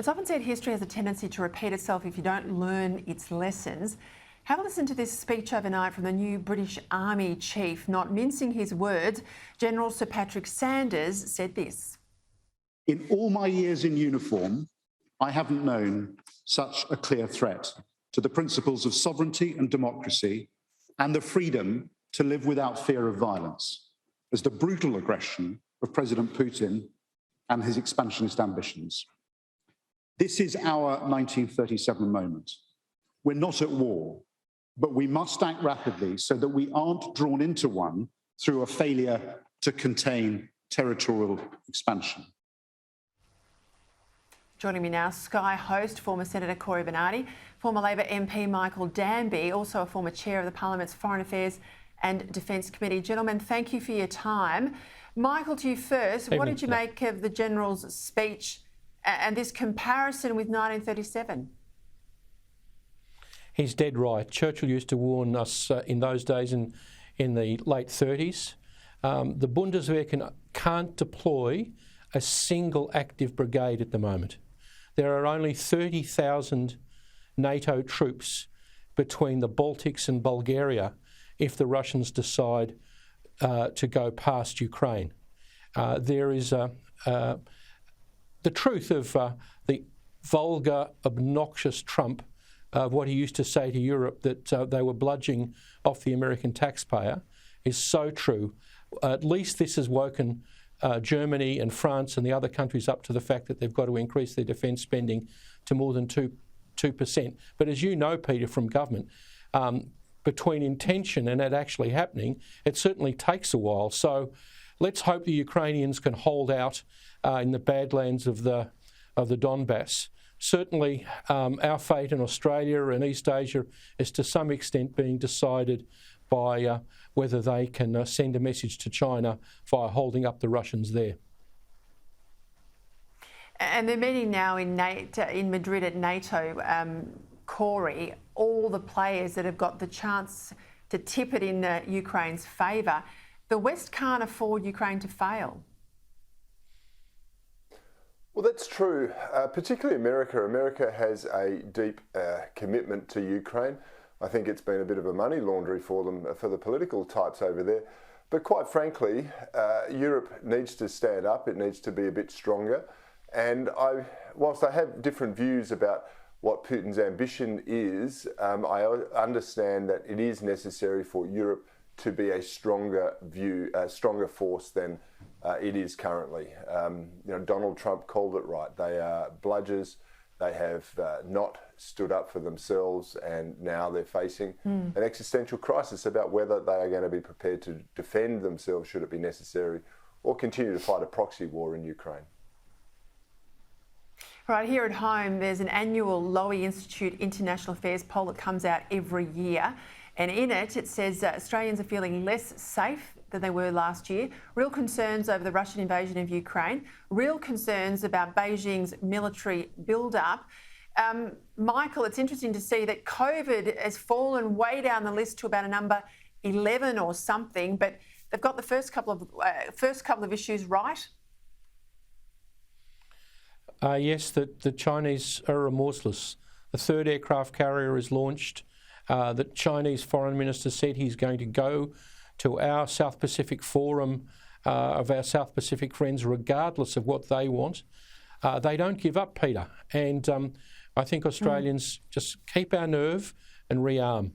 It's often said history has a tendency to repeat itself if you don't learn its lessons. Have a listen to this speech overnight from the new British Army Chief. Not mincing his words, General Sir Patrick Sanders said this. In all my years in uniform, I haven't known such a clear threat to the principles of sovereignty and democracy and the freedom to live without fear of violence as the brutal aggression of President Putin and his expansionist ambitions. This is our 1937 moment. We're not at war, but we must act rapidly so that we aren't drawn into one through a failure to contain territorial expansion. Joining me now, Sky host, former Senator Cory Bernardi, former Labor MP Michael Danby, also a former chair of the Parliament's Foreign Affairs and Defence Committee. Gentlemen, thank you for your time. Michael, to you first. What did you make of the General's speech and this comparison with 1937? He's dead right. Churchill used to warn us in those days in the late 30s. The Bundeswehr can't deploy a single active brigade at the moment. There are only 30,000 NATO troops between the Baltics and Bulgaria if the Russians decide to go past Ukraine. There is the truth of the vulgar, obnoxious Trump, what he used to say to Europe, that they were bludgeoning off the American taxpayer, is so true. At least this has woken Germany and France and the other countries up to the fact that they've got to increase their defence spending to more than 2%. But as you know, Peter, from government, between intention and it actually happening, it certainly takes a while. So let's hope the Ukrainians can hold out in the Badlands of the Donbass. Certainly, our fate in Australia and East Asia is to some extent being decided by whether they can send a message to China via holding up the Russians there. And they're meeting now in Madrid at NATO, Cory, all the players that have got the chance to tip it in Ukraine's favour. The West can't afford Ukraine to fail. Well, that's true, particularly America. America has a deep commitment to Ukraine. I think it's been a bit of a money laundry for them, for the political types over there. But quite frankly, Europe needs to stand up. It needs to be a bit stronger. And whilst I have different views about what Putin's ambition is, I understand that it is necessary for Europe to be a stronger force than it is currently. Donald Trump called it right. They are bludgers. They have not stood up for themselves, and now they're facing an existential crisis about whether they are going to be prepared to defend themselves should it be necessary, or continue to fight a proxy war in Ukraine. Right, here at home, there's an annual Lowy Institute International Affairs poll that comes out every year. And in it, it says Australians are feeling less safe than they were last year. Real concerns over the Russian invasion of Ukraine. Real concerns about Beijing's military build-up. Michael, it's interesting to see that COVID has fallen way down the list to about a number 11 or something, but they've got the first couple of issues right. Yes, the Chinese are remorseless. The third aircraft carrier is launched. The Chinese foreign minister said he's going to go to our South Pacific Forum of our South Pacific friends regardless of what they want. They don't give up, Peter. And I think Australians just keep our nerve and rearm.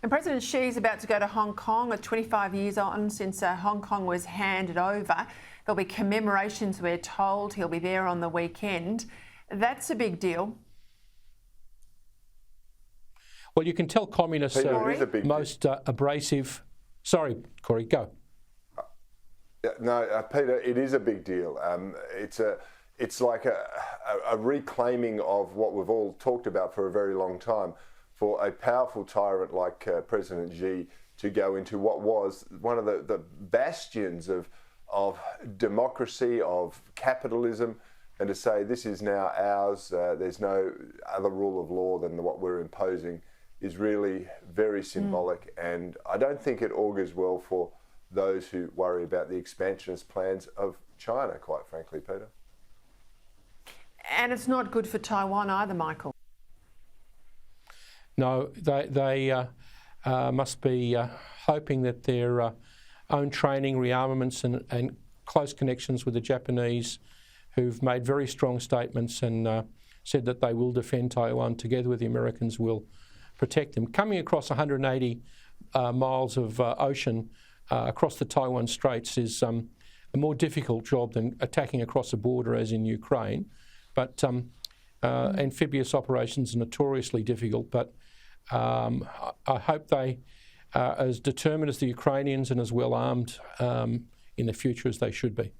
And President Xi's about to go to Hong Kong at 25 years on since Hong Kong was handed over. There'll be commemorations, we're told. He'll be there on the weekend. That's a big deal. Well, you can tell communists are most abrasive. Sorry, Cory, go. No, Peter, it is a big deal. It's like a reclaiming of what we've all talked about for a very long time, for a powerful tyrant like President Xi to go into what was one of the bastions of democracy, of capitalism, and to say this is now ours, there's no other rule of law than what we're imposing, is really very symbolic. And I don't think it augurs well for those who worry about the expansionist plans of China, quite frankly, Peter. And it's not good for Taiwan either, Michael. No, they must be hoping that their own training, rearmaments and close connections with the Japanese, who've made very strong statements and said that they will defend Taiwan together with the Americans, will protect them. Coming across 180 miles of ocean across the Taiwan Straits is a more difficult job than attacking across a border as in Ukraine. But amphibious operations are notoriously difficult, but I hope they are as determined as the Ukrainians and as well armed in the future as they should be.